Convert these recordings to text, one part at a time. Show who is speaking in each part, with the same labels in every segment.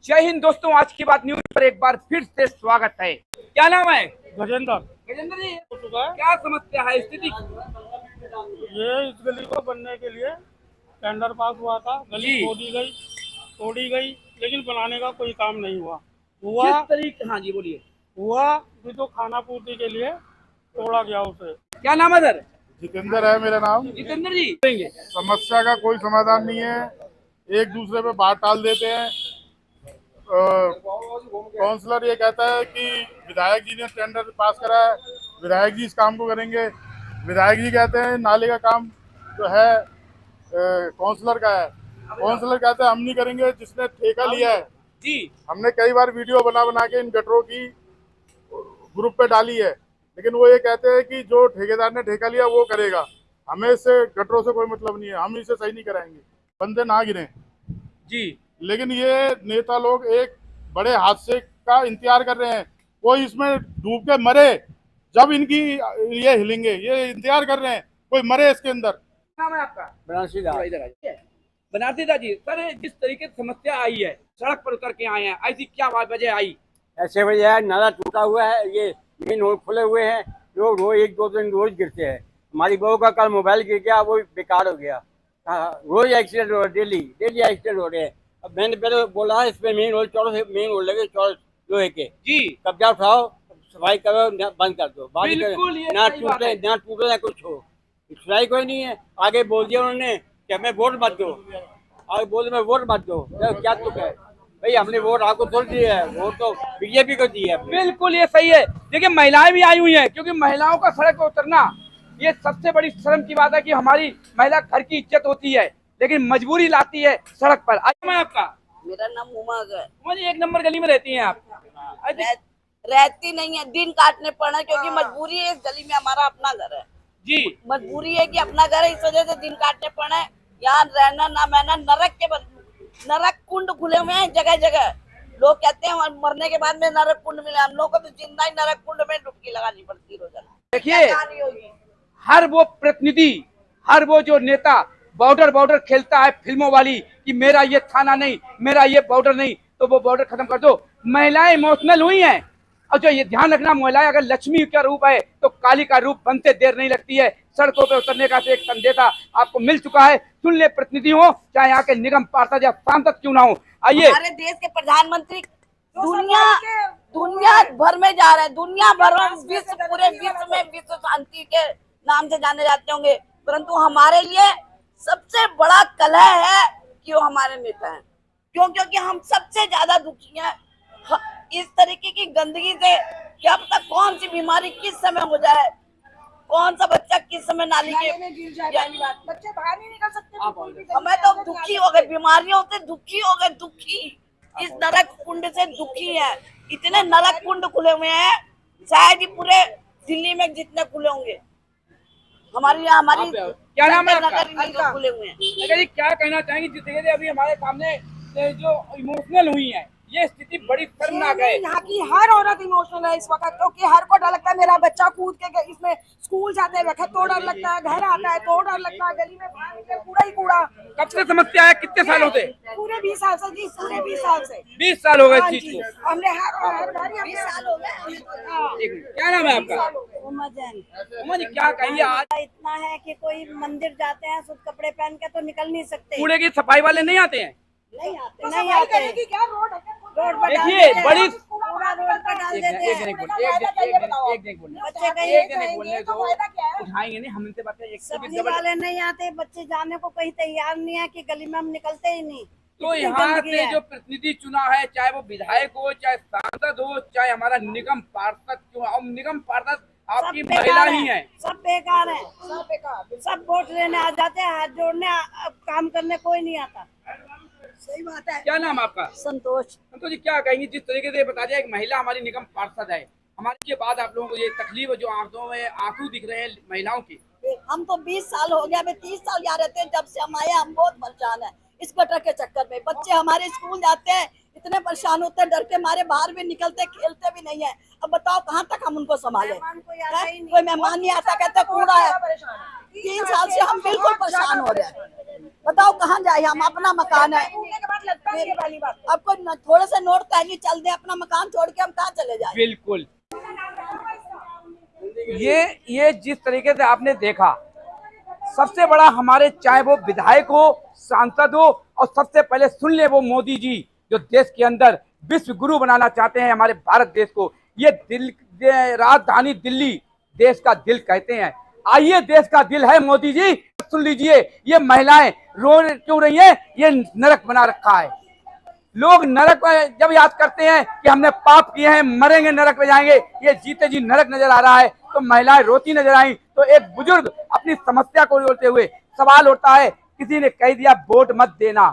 Speaker 1: जय हिंद दोस्तों, आज की बात न्यूज पर एक बार फिर से स्वागत है। क्या नाम है?
Speaker 2: गजेंद्र
Speaker 1: गजेंद्र जी,
Speaker 2: हो चुका है।
Speaker 1: क्या समस्या है स्थिति?
Speaker 2: ये इस गली को बनने के लिए टेंडर पास हुआ था। गली
Speaker 1: जी।
Speaker 2: तोड़ी गई, लेकिन बनाने का कोई काम नहीं हुआ
Speaker 1: किस तरीके? हाँ जी बोलिए।
Speaker 2: हुआ कि जो खाना पूर्ति के लिए तोड़ा गया उसे।
Speaker 1: क्या नाम है सर?
Speaker 3: जितेंद्र है मेरा नाम।
Speaker 1: जितेंद्र जी देंगे।
Speaker 3: समस्या का कोई समाधान नहीं है, एक दूसरे पे बात टाल देते हैं। काउंसलर ये कहता है कि विधायक जी ने टेंडर पास करा है, विधायक जी इस काम को करेंगे। विधायक जी कहते हैं नाले का काम जो है काउंसलर का है। काउंसलर कहते हैं हम नहीं करेंगे, जिसने ठेका लिया है।
Speaker 1: जी।
Speaker 3: हमने कई बार वीडियो बना बना के इन गटरों की ग्रुप पे डाली है, लेकिन वो ये कहते हैं कि जो ठेकेदार ने ठेका लिया वो करेगा, हमें इससे गटरों से कोई मतलब नहीं है, हम इसे सही नहीं कराएंगे, बंदे ना गिरे।
Speaker 1: जी।
Speaker 3: लेकिन ये नेता लोग एक बड़े हादसे का इंतजार कर रहे हैं, कोई इसमें डूब के मरे जब इनकी ये हिलेंगे, ये इंतजार कर रहे हैं कोई मरे इसके अंदर।
Speaker 1: नाम है आपका?
Speaker 4: बनारसी दास।
Speaker 1: थोड़ा इधर आइए। बनारसी दास जी, सर जिस तरीके से समस्या आई है, सड़क पर उतर के आए हैं, ऐसी क्या वजह आई?
Speaker 4: ऐसे वजह है, नाला टूटा हुआ है, ये मेन रोड खुले हुए हैं, लोग रोज एक दो दिन रोज गिरते हैं। हमारी बहू का कल मोबाइल गिर गया, वो बेकार हो गया। रोज एक्सीडेंट हो रहे, डेली एक्सीडेंट हो रहे हैं। अब मैंने पहले बोला है इसमें मेन रोड चौड़े से मेन रोड लगे, चौड़े लोहे के।
Speaker 1: जी।
Speaker 4: कब्जा उठाओ, सफाई करो, बंद कर दो,
Speaker 1: बिल्कुल ये
Speaker 4: ना
Speaker 1: सही बात है।
Speaker 4: टूटे ना कुछ हो। सुनाई कोई नहीं है। आगे बोल दिया उन्होंने कि हमें वोट मत दो, आगे बोल मैं वोट मत दो। क्या तुक है भाई, हमने वोट आपको थोड़ी दी है, वोट तो बीजेपी को दी है।
Speaker 1: बिल्कुल ये सही है। देखिए महिलाएं भी आई हुई हैं, क्योंकि महिलाओं का सड़क पर उतरना ये सबसे बड़ी शर्म की बात है कि हमारी महिला घर की इज्जत होती है, लेकिन मजबूरी लाती है सड़क पर। मैं आपका?
Speaker 5: मेरा नाम उमंग है।
Speaker 1: मुझे 1 नंबर गली में रहती हैं आप?
Speaker 5: रहती नहीं है, दिन काटने पड़े क्योंकि मजबूरी है। इस गली में हमारा अपना घर है
Speaker 1: जी।
Speaker 5: मजबूरी है कि अपना घर है, इस वजह से दिन काटने पड़े। यहाँ रहना ना महना, नरक कुंड खुले हुए हैं जगह जगह। लोग कहते हैं मरने के बाद में नरक कुंड मिले, हम लोग को तो जिंदा ही नरक कुंड में डुबकी लगानी पड़ती है रोजाना।
Speaker 1: देखिए हर वो प्रतिनिधि, हर वो जो नेता बॉर्डर खेलता है फिल्मों वाली कि मेरा ये थाना नहीं, मेरा ये बॉर्डर नहीं, तो वो बॉर्डर खत्म कर दो। महिलाएं इमोशनल हुई हैं, और जो ये ध्यान रखना, महिलाएं अगर लक्ष्मी का रूप है तो काली का रूप बनते देर नहीं लगती है। सड़कों पे उतरने का तो एक संदेशा आपको मिल चुका है। सुन ले प्रतिनिधि हो, चाहे यहाँ के निगम पार्षद या सांसद क्यों ना हो। आइए।
Speaker 5: हमारे देश के प्रधानमंत्री दुनिया भर में जा रहे हैं, दुनिया भर में, पूरे विश्व में विश्व शांति के नाम से जाने जाते होंगे, परंतु हमारे लिए सबसे बड़ा कलह है कि वो हमारे नेता हैं। क्योंकि हम सबसे ज्यादा दुखी हैं इस तरीके की गंदगी से। क्या पता कौन सी बीमारी किस समय हो जाए, कौन सा बच्चा किस समय नाली के गिर जाए, बच्चे बाहर नहीं निकल सकते। हमें तो दुखी हो गए, बीमारियों से दुखी हो गए, दुखी इस नरक कुंड से दुखी है। इतने नरक कुंड खुले हुए हैं, शायद ही पूरे दिल्ली में जितने खुले होंगे। हमारी
Speaker 1: क्या नाम है आपका?
Speaker 5: खुले हुए हैं।
Speaker 1: अगर ये क्या कहना चाहेंगे जिस जगह अभी हमारे सामने जो इमोशनल हुई है, ये स्थिति बड़ी शर्मनाक है।
Speaker 6: यहाँ की हर औरत इमोशनल है इस वक्त, क्योंकि हर को डर लगता है मेरा बच्चा कूद के इसमें स्कूल जाते वक्त तो डर लगता है, घर आता है तो डर लगता है, गली में बाहर निकले कूड़ा ही कूड़ा।
Speaker 1: कब से समस्या है, कितने सालों से?
Speaker 6: पूरे 20 साल से जी, पूरे 20 साल से।
Speaker 1: 20 साल हो गए
Speaker 6: हाँ
Speaker 1: इस चीज
Speaker 6: जी,
Speaker 1: को।
Speaker 6: हमने हर घर
Speaker 5: 20 साल हो गए।
Speaker 1: एक मिनट, क्या नाम है आपका?
Speaker 6: उमा
Speaker 1: जी क्या कहिए आज?
Speaker 6: इतना है कि कोई मंदिर जाते हैं सूट कपड़े पहन के तो निकल नहीं सकते।
Speaker 1: कूड़े की सफाई वाले नहीं आते हैं?
Speaker 6: नहीं आते, नहीं आते। क्या रोड पर
Speaker 1: देखिए बड़ी
Speaker 6: पूरा रोड पर डाल देते हैं।
Speaker 1: एक बोलने दो, उठाएंगे नहीं हम इनसे बातें।
Speaker 6: सब्जी वाले नहीं आते, बच्चे जाने को कहीं तैयार नहीं है कि गली में हम निकलते ही नहीं।
Speaker 1: तो यहाँ से जो प्रतिनिधि चुना है, चाहे वो विधायक हो, चाहे सांसद हो, चाहे हमारा निगम पार्षद क्यों, और निगम पार्षद आपकी महिला ही है।
Speaker 6: सब बेकार है, सब बेकार, सब वोट लेने आ जाते हैं, हाथ जोड़ने, काम करने कोई नहीं आता। सही बात है।
Speaker 1: क्या नाम आपका?
Speaker 6: संतोष।
Speaker 1: संतोष जी क्या कहेंगे जिस तरीके से बता दिया एक महिला हमारी निगम पार्षद है, हमारे के बाद आप लोगों को ये तकलीफ जो आंखों में आंसू दिख रहे हैं महिलाओं की?
Speaker 5: हम तो 20 साल हो गया, 30 साल यहाँ रहते हैं, जब से हम आए हम बहुत परेशान है इस गटर के चक्कर में। बच्चे हमारे स्कूल जाते हैं, इतने परेशान होते हैं, डर के मारे बाहर भी निकलते, खेलते भी नहीं है। अब बताओ कहाँ तक हम उनको संभाले? कोई मेहमान नहीं आता, कहते कूड़ा है। 3 साल से हम बिल्कुल परेशान हो रहे हैं। बताओ कहाँ जाए हम, अपना मकान है।
Speaker 6: टूटने के बाद लगता है ये वाली बात।
Speaker 5: अब कोई थोड़े से नोट तहनी चल दे, अपना मकान छोड़ के हम कहाँ चले जाए।
Speaker 1: बिल्कुल, ये जिस तरीके से आपने देखा, सबसे बड़ा हमारे चाहे वो विधायक हो, सांसद हो, और सबसे पहले सुन ले वो मोदी जी जो देश के अंदर विश्व गुरु बनाना चाहते हैं हमारे भारत देश को। ये राजधानी दिल्ली देश का दिल कहते हैं। आइए, देश का दिल है मोदी जी, सुन लीजिए। ये महिलाएं रो क्यों रही हैं? ये नरक बना रखा है। लोग नरक जब याद करते हैं कि हमने पाप किए हैं, मरेंगे, नरक में जाएंगे, ये जीते जी नरक नजर आ रहा है, तो महिलाएं रोती नजर आई। तो एक बुजुर्ग अपनी समस्या को जोड़ते हुए सवाल उठता है, किसी ने कह दिया वोट मत देना,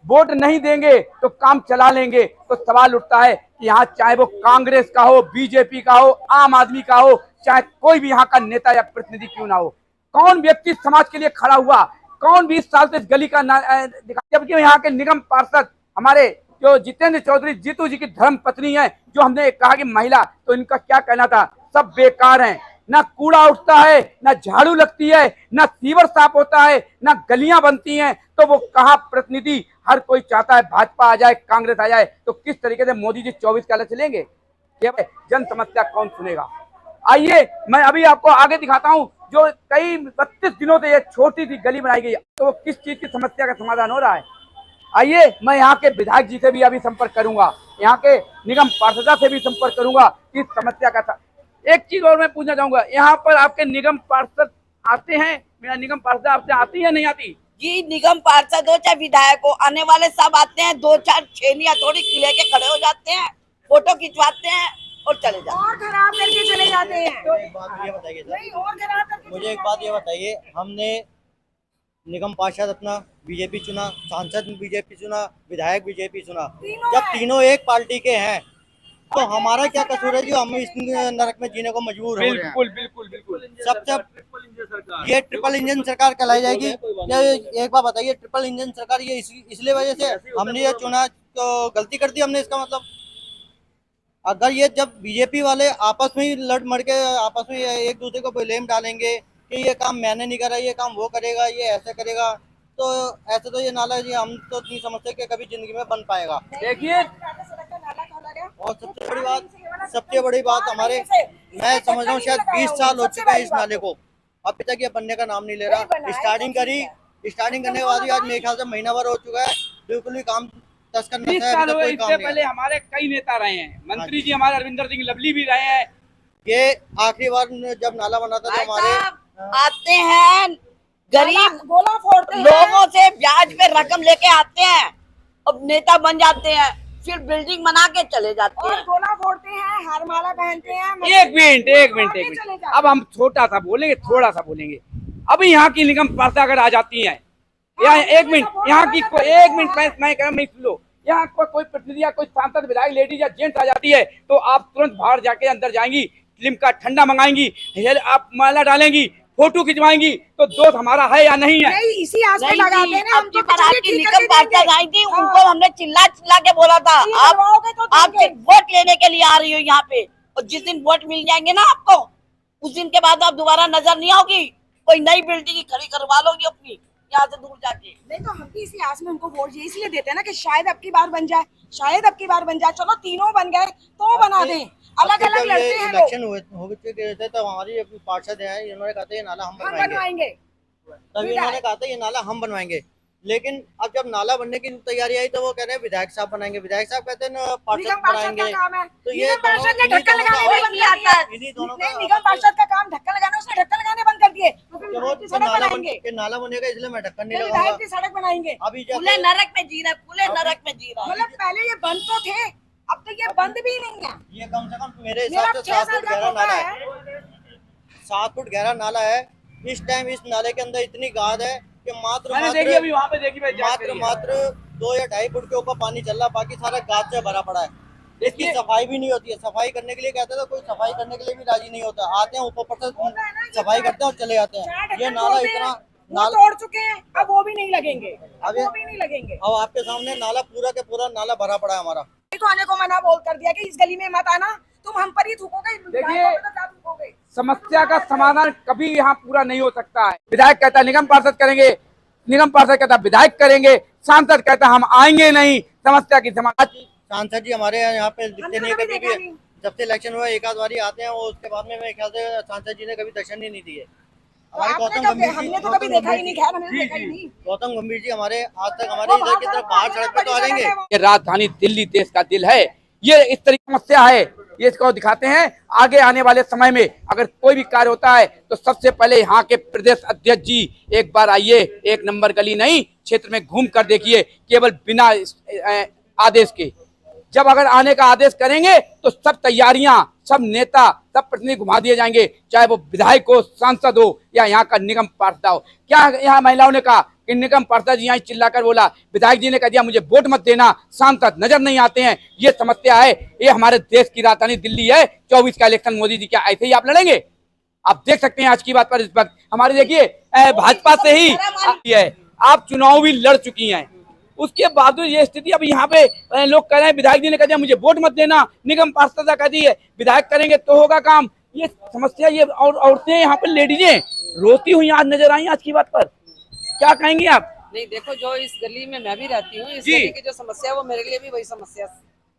Speaker 1: वोट नहीं देंगे तो काम चला लेंगे। तो सवाल उठता है कि यहाँ चाहे वो कांग्रेस का हो, बीजेपी का हो, आम आदमी का हो, चाहे कोई भी यहाँ का नेता या प्रतिनिधि क्यों ना हो, कौन व्यक्ति समाज के लिए खड़ा हुआ? कौन 20 साल से इस गली का जबकि यहाँ के निगम पार्षद हमारे जो जितेंद्र चौधरी जीतू जी की धर्म पत्नी है, जो हमने कहा कि महिला, तो इनका क्या कहना था? सब बेकार हैं, ना कूड़ा उठता है, ना झाड़ू लगती है, ना सीवर साफ होता है, ना गलियां बनती हैं। तो वो कहाँ प्रतिनिधि? हर कोई चाहता है भाजपा आ जाए, कांग्रेस आ जाए। तो किस तरीके से मोदी जी 24 का अलग चलेंगे? जन समस्या कौन सुनेगा? आइए, मैं अभी आपको आगे दिखाता हूँ जो कई 32 दिनों से ये छोटी सी गली बनाई गई, तो किस चीज की समस्या का समाधान हो रहा है। आइए, मैं यहाँ के विधायक जी से भी अभी संपर्क करूंगा, यहाँ के निगम पार्षद से भी संपर्क करूंगा कि इस समस्या का था। एक चीज और मैं पूछना चाहूंगा, यहाँ पर आपके निगम पार्षद आते हैं? मेरा निगम पार्षद आपसे आती है नहीं आती?
Speaker 5: जी, निगम पार्षद हो चाहे विधायक हो, आने वाले सब आते हैं, 2-4 छेनिया थोड़ी किले के खड़े हो जाते हैं, फोटो खिंचवाते हैं और चले जाते हैं,
Speaker 6: और खराब करके चले जाते हैं।
Speaker 7: एक बात ये बताइए सर,
Speaker 6: नहीं, और खराब करके
Speaker 7: मुझे एक बात ये बताइए, हमने निगम पार्षद अपना बीजेपी चुना, सांसद बीजेपी चुना, विधायक बीजेपी चुना, जब तीनों एक पार्टी के हैं तो हमारा क्या कसूर है जो हम इस नरक में जीने को मजबूर हो रहे हैं?
Speaker 1: बिल्कुल बिल्कुल बिल्कुल।
Speaker 7: सबसे ये ट्रिपल इंजन सरकार कहलाई जाएगी। ये एक बात बताइए, ट्रिपल इंजन सरकार ये इसलिए वजह से हमने ये चुना तो गलती कर दी हमने? इसका मतलब अगर ये जब बीजेपी वाले आपस में ही लड़ मर के आपस में एक दूसरे को ब्लेम डालेंगे कि ये काम मैंने नहीं करा, ये काम वो करेगा, ये ऐसे करेगा, तो ऐसे तो ये नाला जी हम तो नहीं समझते कि कभी जिंदगी में बन पाएगा।
Speaker 1: देखिए,
Speaker 7: और सबसे बड़ी बात हमारे, मैं समझ रहा हूँ शायद 20 साल हो चुके हैं इस नाले को, अभी तक ये बनने का नाम नहीं ले रहा। स्टार्टिंग करने के बाद ही आज मेरे ख्याल से महीना भर हो चुका है, बिल्कुल ही काम
Speaker 1: 20 साल हुए। इससे पहले हमारे कई नेता रहे हैं, मंत्री जी हमारे अरविंदर सिंह लवली भी रहे हैं।
Speaker 7: ये आखिरी बार जब नाला बना था तो हमारे
Speaker 5: आते हैं गरीब
Speaker 6: गोला फोड़ते हैं,
Speaker 5: लोगों से ब्याज पे रकम लेके आते हैं, अब नेता बन जाते हैं, फिर बिल्डिंग बना के चले जाते
Speaker 6: और
Speaker 5: हैं।
Speaker 6: गोला फोड़ते हैं, हार माला पहनते हैं।
Speaker 1: एक मिनट, अब हम छोटा सा बोलेंगे, थोड़ा सा बोलेंगे। अभी यहाँ की निगम पार्षद अगर आ जाती है, यहाँ एक मिनट, यहाँ की एक मिनट मैं सुन लो, यहाँ कोई प्रतिनिधि या कोई सांसद विधायक लेडीज या जेंट्स आ जाती है तो आप तुरंत बाहर जाके अंदर जाएंगी, लिमका ठंडा मंगाएंगी, आप माला डालेंगी, फोटो खिंचवाएंगी, तो दोस्त हमारा है या नहीं है?
Speaker 6: नहीं, इसी आस में लगाते हैं ना हम तो।
Speaker 5: आपकी निगम पार्षद आई थी, उनको हमने चिल्ला के बोला था, आप सिर्फ वोट लेने के लिए आ रही हो यहाँ पे, और जिस दिन वोट मिल जाएंगे ना आपको, उस दिन के बाद आप दोबारा नजर नहीं आओगी, कोई नई बिल्डिंग खड़ी करवा लोगी अपनी यहाँ से दूर जाके।
Speaker 6: नहीं तो हम भी इसी आस में उनको वोट इसलिए देते हैं ना कि शायद अब की बार बन जाए, चलो तीनों बन गए तो बना दें, अलग अलग लड़ते हैं लोग।
Speaker 7: इलेक्शन हो चुके थे तो हमारी पार्षद हैं, इन्होंने कहा था ये नाला हम बनवाएंगे, तभी इन्होंने कहा था ये नाला हम बनवाएंगे। लेकिन अब जब नाला बनने की तैयारी आई तो वो कह रहे हैं विधायक साहब बनाएंगे, विधायक साहब कहते हैं पार्षद बनाएंगे। तो ये
Speaker 6: पार्षद ने ढक्कन लगाने बंद किया था। निगम पार्षद का काम ढक्कन लगाना, उसने ढक्कन लगाने बंद कर दिए।
Speaker 7: नाला बनेगा इसलिए मैं ढक्कन नहीं
Speaker 6: लगाऊंगा,
Speaker 7: लगाऊंगा,
Speaker 6: सड़क बनाएंगे।
Speaker 7: अभी
Speaker 5: पूरे नरक में जी रहा है, पूरे नरक में जी रहा है।
Speaker 6: मतलब पहले ये बंद तो थे, अब तो ये बंद भी नहीं है।
Speaker 7: ये कम से कम मेरे हिसाब से 7 फुट गहरा नाला है, 7 फुट गहरा नाला है। इस टाइम इस नाले के अंदर इतनी गाद है कि मात्र 2 या 2.5 फुट के ऊपर पानी चल रहा, बाकी सारा गाद से भरा पड़ा है। इसकी सफाई भी नहीं होती है, सफाई करने के लिए कहते हैं, कोई सफाई करने के लिए भी राजी नहीं होता, आते हैं ऊपर से सफाई करते हैं और चले जाते हैं। ये नाला इतना
Speaker 6: तोड़ चुके हैं, अब वो भी नहीं लगेंगे, अब
Speaker 7: आपके सामने नाला पूरा के पूरा नाला भरा पड़ा है हमारा।
Speaker 6: तो आने को मना बोल कर दिया कि इस गली में मत आना, तुम हम पर ही थूकोगे।
Speaker 1: देखिए, समस्या का समाधान कभी यहाँ पूरा नहीं हो सकता है। विधायक कहता है निगम पार्षद करेंगे, निगम पार्षद कहता विधायक करेंगे, सांसद कहता हम आएंगे नहीं, समस्या की समाधान।
Speaker 7: सांसद जी हमारे यहाँ पे दिखते नहीं है कभी भी। जब से इलेक्शन हुआ एक आध बारी आते हैं, और उसके बाद में मेरे ख्याल से सांसद जी ने कभी दर्शन ही नहीं दिए। हमारे
Speaker 6: हमने तो कभी देखा ही नहीं, खैर हमने देखा ही नहीं।
Speaker 7: गौतम गंभीर जी हमारे आज तक हमारे इधर की तरफ बाहर सड़क पे तो आ जाएंगे।
Speaker 1: ये राजधानी दिल्ली देश का दिल है, ये इस तरह की समस्या है, ये इसको दिखाते हैं। आगे आने वाले समय में अगर कोई भी कार्य होता है तो सबसे पहले यहाँ के प्रदेश अध्यक्ष जी एक बार आइए, एक नंबर गली नहीं क्षेत्र में घूम कर देखिए, केवल बिना आदेश के। जब अगर आने का आदेश करेंगे तो सब तैयारियां, सब नेता, सब प्रतिनिधि घुमा दिए जाएंगे, चाहे वो विधायक हो, सांसद हो या यहाँ का निगम पार्षद हो। क्या यहाँ महिलाओं ने कहा कि निगम पार्षद यहाँ चिल्लाकर बोला, विधायक जी ने कह दिया मुझे वोट मत देना, सांसद नजर नहीं आते हैं। ये समस्या है, ये हमारे देश की राजधानी दिल्ली है। 24 का इलेक्शन मोदी जी क्या ऐसे ही आप लड़ेंगे? आप देख सकते हैं आज की बात पर इस वक्त हमारे देखिए भाजपा से ही है, आप चुनाव भी लड़ चुकी हैं, उसके बावजूद ये स्थिति। अब यहाँ पे लोग कह रहे हैं विधायक जी ने कह दिया मुझे वोट मत देना, निगम पार्षद कह दी है विधायक करेंगे तो होगा काम। ये समस्या, ये और औरतें यहाँ पे लेडीजें रोती हुई आज नजर आई आज की बात पर, क्या कहेंगे आप?
Speaker 8: नहीं देखो, जो इस गली में मैं भी रहती हूँ, इस
Speaker 1: जी।
Speaker 8: गली की जो समस्या है वो मेरे लिए भी वही समस्या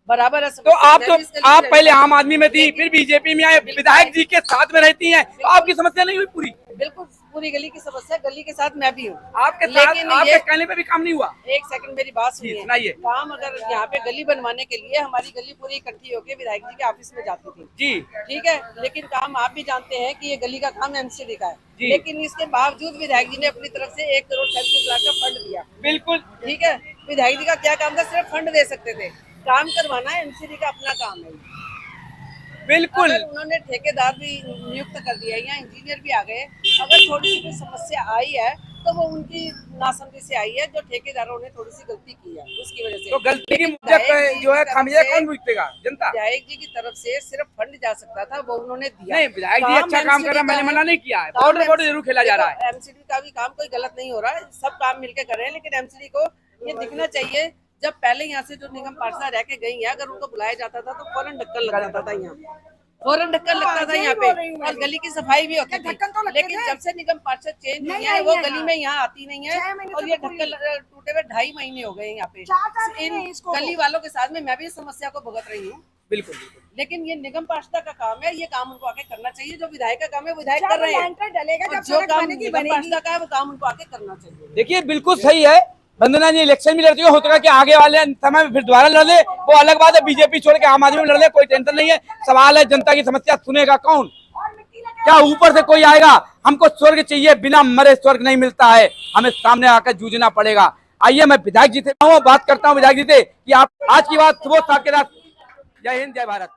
Speaker 8: बराबर है।
Speaker 1: तो आप पहले आम आदमी में थी, फिर बीजेपी में आए, विधायक जी के साथ में रहती हैं, तो आपकी समस्या नहीं हुई पूरी?
Speaker 8: बिल्कुल पूरी गली की समस्या, गली के साथ मैं भी हूँ।
Speaker 1: आपके साथ आपके कहने पे भी काम नहीं हुआ?
Speaker 8: एक सेकंड मेरी बात सुनिए। काम अगर यहाँ पे गली बनवाने के लिए हमारी गली पूरी इकट्ठी होकर विधायक जी के ऑफिस में जाती थी
Speaker 1: जी,
Speaker 8: ठीक है, लेकिन काम आप भी जानते हैं कि ये गली का काम एमसीडी का है, लेकिन इसके बावजूद विधायक जी ने अपनी तरफ से 1 करोड़ 37 लाख का फंड दिया।
Speaker 1: बिल्कुल
Speaker 8: ठीक है, विधायक जी का क्या काम था? सिर्फ फंड दे सकते थे, काम करवाना एमसीडी का अपना काम है।
Speaker 1: बिल्कुल
Speaker 8: उन्होंने ठेकेदार भी नियुक्त कर दिया, यहाँ इंजीनियर भी आ गए। अगर थोड़ी सी कोई समस्या आई है तो वो उनकी नासमझी से आई है, जो ठेकेदारों ने थोड़ी सी गलती की है उसकी वजह से।
Speaker 1: तो गलती की जो है खामियाजा कौन भुगतेगा? जनता।
Speaker 8: विधायक जी की तरफ से सिर्फ फंड जा सकता था, वो उन्होंने दिया।
Speaker 1: नहीं, विधायक जी अच्छा काम कर रहा है, मैंने मना नहीं किया है, बॉर्डर जरूर खेला जा रहा है।
Speaker 8: एमसीडी का भी काम कोई गलत नहीं हो रहा है, सब काम मिलकर कर रहे हैं, लेकिन एमसीडी को ये दिखना चाहिए। जब पहले यहाँ से जो निगम पार्षद रह के गई है, अगर उनको बुलाया जाता था तो फौरन ढक्कन लग जाता था, यहाँ फौरन ढक्कन लगता था यहाँ पे, और गली की सफाई भी होती थी। लेकिन जब से निगम पार्षद चेंज हुई है, वो गली में यहाँ आती नहीं है, और ये ढक्कन टूटे हुए 2.5 महीने हो गए यहाँ पे। इन गली वालों के साथ में मैं भी इस समस्या को भुगत रही हूँ।
Speaker 1: बिल्कुल,
Speaker 8: लेकिन ये निगम पार्षद का काम है, ये काम उनको आके करना चाहिए। जो विधायक का काम है विधायक कर रहे हैं, जो काम निगम पार्षद का है वो काम उनको आके करना चाहिए।
Speaker 1: देखिए बिल्कुल सही है, वंदना जी इलेक्शन भी लड़ती हो सकता कि आगे वाले समय में फिर दोबारा लड़ ले, वो अलग बात है। बीजेपी छोड़ के आम आदमी में लड़ ले, कोई टेंशन नहीं है। सवाल है जनता की समस्या सुनेगा कौन? क्या ऊपर से कोई आएगा? हमको स्वर्ग चाहिए, बिना मरे स्वर्ग नहीं मिलता है, हमें सामने आकर जूझना पड़ेगा। आइए मैं विधायक जी से बात करता हूँ, विधायक जी से कि आप आज की बात सुबह साथ के साथ। जय हिंद, जय भारत।